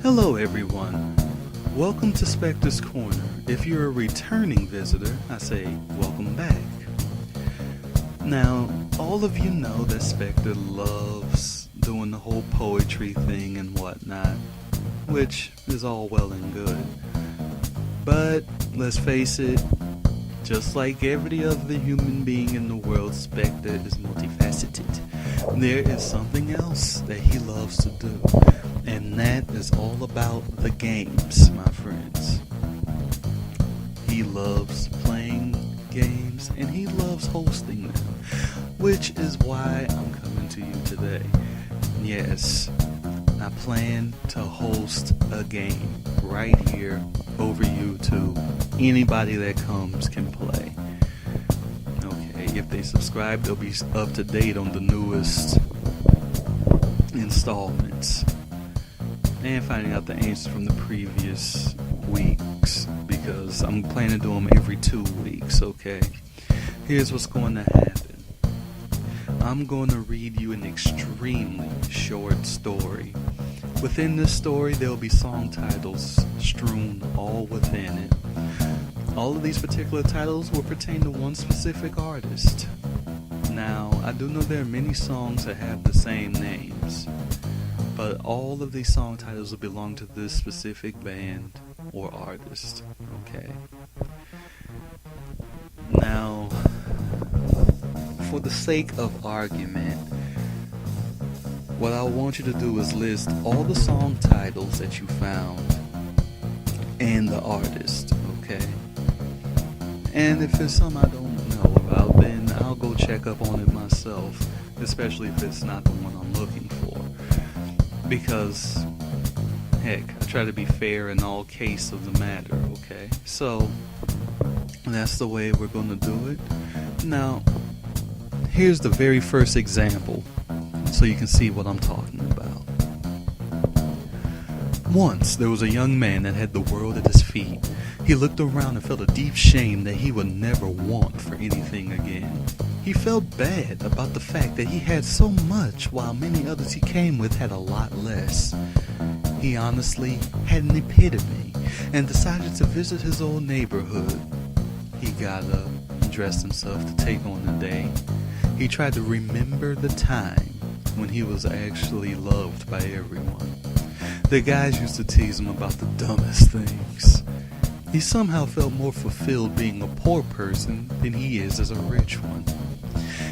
Hello everyone, welcome to Spectre's Corner. If you're a returning visitor, I say welcome back. Now, all of you know that Spectre loves doing the whole poetry thing and whatnot, which is all well and good. But, let's face it, just like every other human being in the world, Spectre is multifaceted. There is something else that he loves to do, and that is all about the games, my friends. He loves playing games, and he loves hosting them, which is why I'm coming to you today. Yes, I plan to host a game right here over YouTube. Anybody that comes can play. Okay, if they subscribe, they'll be up to date on the newest installments and finding out the answers from the previous weeks, because I'm planning to do them every 2 weeks. Okay, here's what's going to happen. I'm going to read you an extremely short story. Within this story, there will be song titles strewn all within it. All of these particular titles will pertain to one specific artist. Now, I do know there are many songs that have the same names, but all of these song titles will belong to this specific band or artist. Okay. Now, for the sake of argument, what I want you to do is list all the song titles that you found and the artist, okay? And if it's some I don't know about, then I'll go check up on it myself, especially if it's not the one I'm looking for. Because, heck, I try to be fair in all case of the matter, okay? So, that's the way we're going to do it. Now, here's the very first example, so you can see what I'm talking about. Once, there was a young man that had the world at his feet. He looked around and felt a deep shame that he would never want for anything again. He felt bad about the fact that he had so much while many others he came with had a lot less. He honestly had an epitome and decided to visit his old neighborhood. He got up and dressed himself to take on the day. He tried to remember the time when he was actually loved by everyone. The guys used to tease him about the dumbest things. He somehow felt more fulfilled being a poor person than he is as a rich one.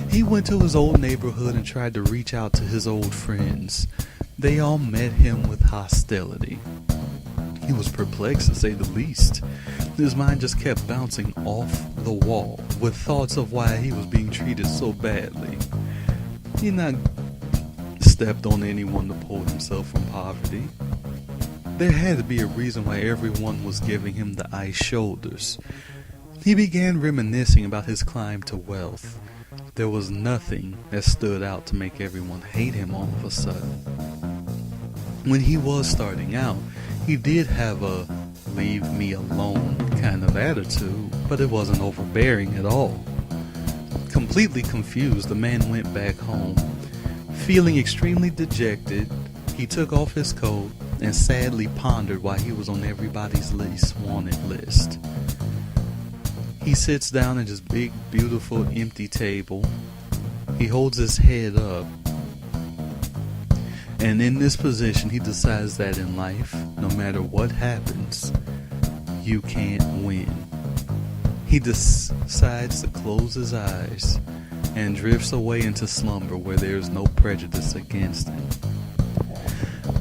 He went to his old neighborhood and tried to reach out to his old friends. They all met him with hostility. He was perplexed, to say the least. His mind just kept bouncing off the wall with thoughts of why he was being treated so badly. He not stepped on anyone to pull himself from poverty. There had to be a reason why everyone was giving him the ice shoulders. He began reminiscing about his climb to wealth. There was nothing that stood out to make everyone hate him all of a sudden. When he was starting out, he did have a leave me alone kind of attitude, but it wasn't overbearing at all. Completely confused, the man went back home. Feeling extremely dejected, he took off his coat and sadly pondered why he was on everybody's least wanted list. He sits down at his big, beautiful, empty table. He holds his head up. And in this position, he decides that in life, no matter what happens, you can't win. He decides to close his eyes and drifts away into slumber where there is no prejudice against him.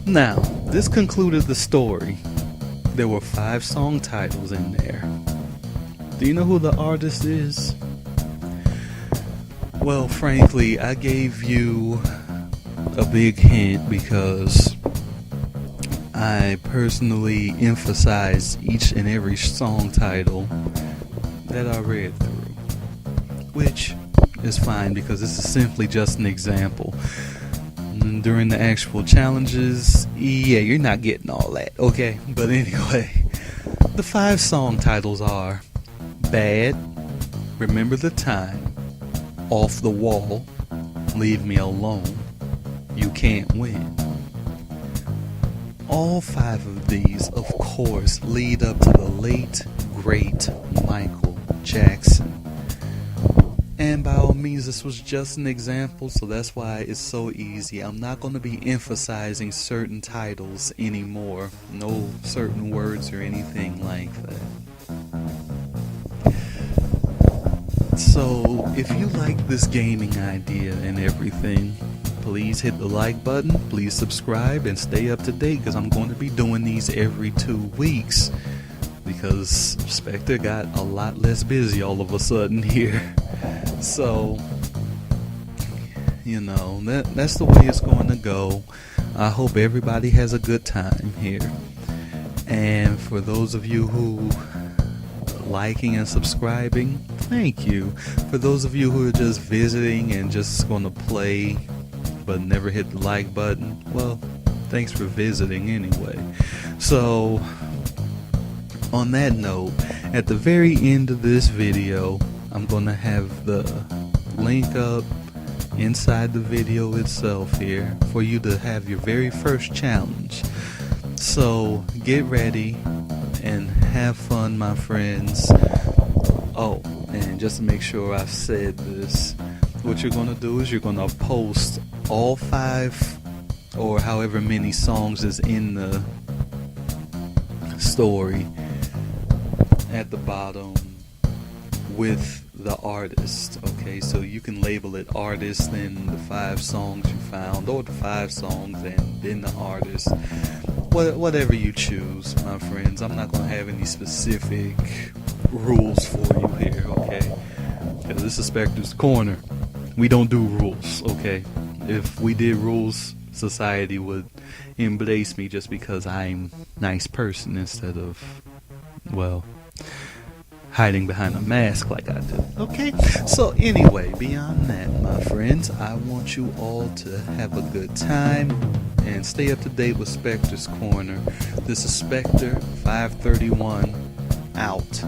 Now, this concluded the story. There were 5 song titles in there. Do you know who the artist is? Well, frankly, I gave you a big hint because I personally emphasize each and every song title that I read through, which is fine because this is simply just an example. And during the actual challenges, yeah, you're not getting all that, okay? But anyway, the 5 song titles are Bad, Remember the Time, Off the Wall, Leave Me Alone, You Can't Win. all 5 of these, of course, lead up to the late, great Michael Jackson. And by all means, this was just an example, so that's why it's so easy. I'm not going to be emphasizing certain titles anymore. No certain words or anything like that. So, if you like this gaming idea and everything, please hit the like button, please subscribe, and stay up to date, because I'm going to be doing these every 2 weeks. Because Spectre got a lot less busy all of a sudden here. So, that's the way it's going to go. I hope everybody has a good time here. And for those of you who are liking and subscribing, thank you. For those of you who are just visiting and just going to play but never hit the like button, well, thanks for visiting anyway. So, on that note, at the very end of this video, I'm going to have the link up inside the video itself here for you to have your very first challenge. So get ready and have fun, my friends. Oh, and just to make sure I've said this, what you're going to do is you're going to post all 5 or however many songs is in the story at the bottom with the artist. Okay, so you can label it artist, then the 5 songs you found, or the 5 songs and then the artist, whatever you choose, my friends. I'm not going to have any specific rules for you here, okay, because this is Spectre's Corner. We don't do rules, okay? If we did rules, society would embrace me just because I'm a nice person instead of, well, hiding behind a mask like I do. Okay? So anyway, beyond that, my friends, I want you all to have a good time and stay up to date with Spectre's Corner. This is Spectre 531 out.